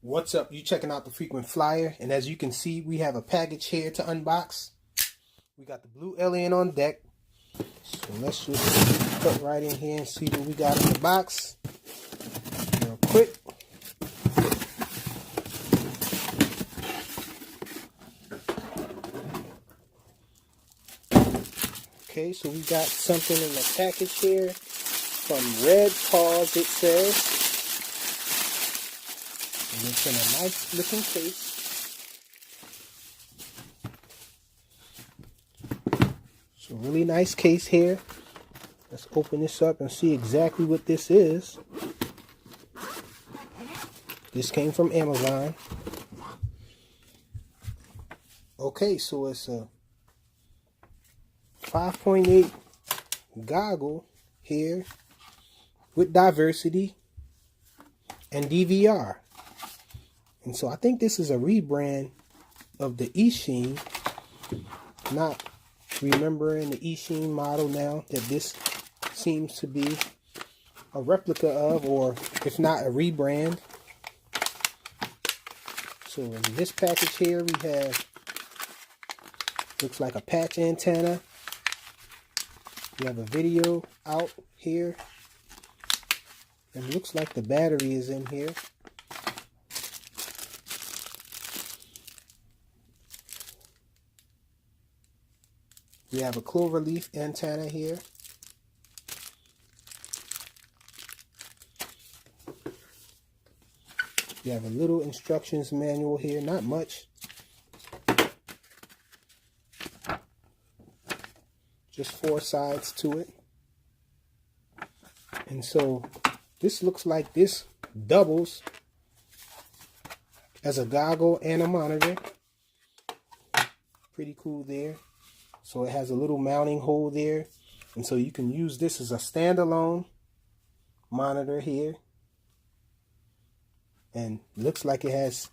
What's up? You checking out the Frequent Flyer, and as you can see, we have a package here to unbox. We got the Blue Alien on deck, so let's just cut right in here and see what we got in the box real quick. Okay, so we got something in the package here from Red Paws, it says. And it's in a nice looking case. So really nice case here. Let's open this up and see exactly what this is. This came from Amazon. Okay, so it's a 5.8 goggle here with diversity and DVR. And so I think this is a rebrand of the Eachine. Not remembering the Eachine model now, that this seems to be a replica of, or if not a rebrand. So in this package here we have, looks like a patch antenna. We have a video out here. And it looks like the battery is in here. We have a cloverleaf antenna here. We have a little instructions manual here, not much. Just 4 sides to it. And so this looks like this doubles as a goggle and a monitor. Pretty cool there. So it has a little mounting hole there. And so you can use this as a standalone monitor here. And looks like it has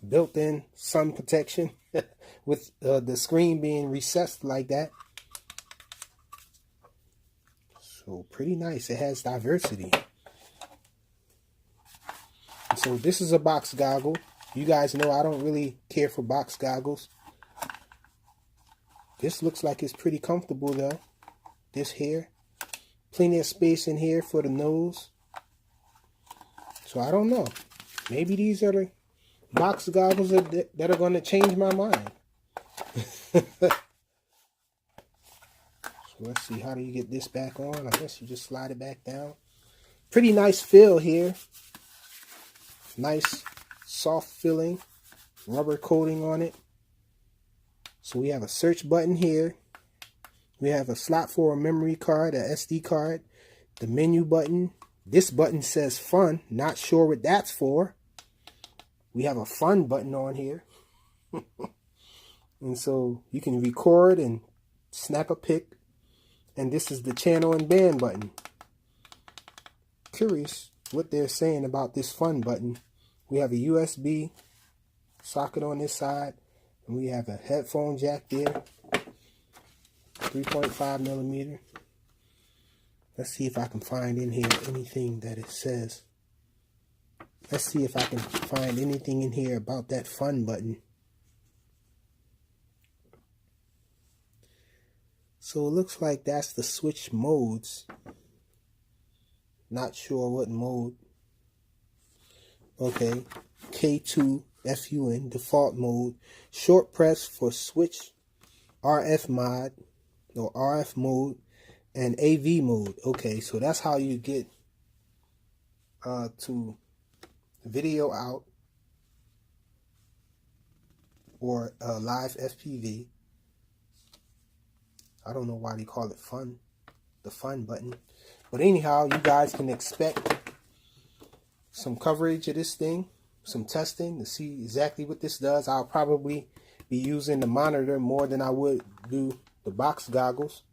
built-in sun protection with the screen being recessed like that. So pretty nice. It has diversity. And so this is a box goggle. You guys know I don't really care for box goggles. This looks like it's pretty comfortable though. This here. Plenty of space in here for the nose. So I don't know. Maybe these are the box goggles that are going to change my mind. So let's see, how do you get this back on? I guess you just slide it back down. Pretty nice feel here. Nice soft feeling. Rubber coating on it. So we have a search button here. We have a slot for a memory card, a SD card. The menu button. This button says fun. Not sure what that's for. We have a fun button on here. And so you can record and snap a pic. And this is the channel and band button. Curious what they're saying about this fun button. We have a USB socket on this side. And we have a headphone jack there. 3.5 millimeter. Let's see if I can find in here anything that it says. Let's see if I can find anything in here about that fun button. So it looks like that's the switch modes. Not sure what mode. Okay. K2 FUN default mode. Short press for switch RF mod or RF mode and AV mode. Okay, so that's how you get to video out or live FPV. I don't know why they call it fun, the fun button. But anyhow, you guys can expect some coverage of this thing, some testing to see exactly what this does. I'll probably be using the monitor more than I would do the box goggles.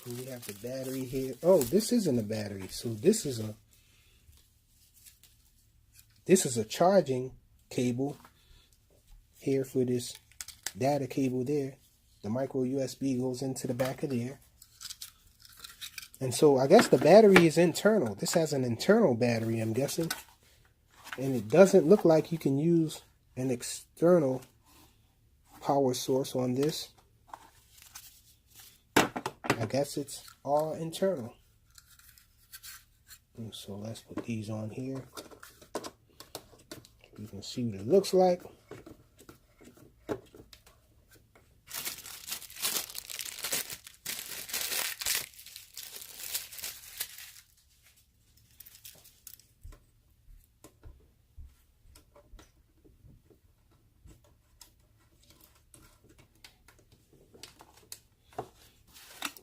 And we have the battery here. Oh, this isn't a battery. So this is a charging cable here for this data cable there. The micro USB goes into the back of there. And so I guess the battery is internal. This has an internal battery, I'm guessing. And it doesn't look like you can use an external power source on this. I guess it's all internal. And so let's put these on here. You can see what it looks like.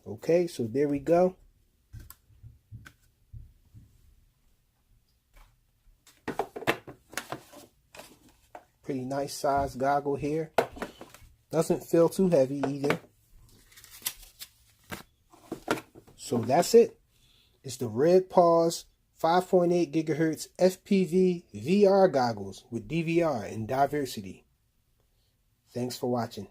Okay, so there we go. Pretty nice size goggle here. Doesn't feel too heavy either. So that's it. It's the Red Paws 5.8 gigahertz FPV VR goggles with DVR and diversity. Thanks for watching.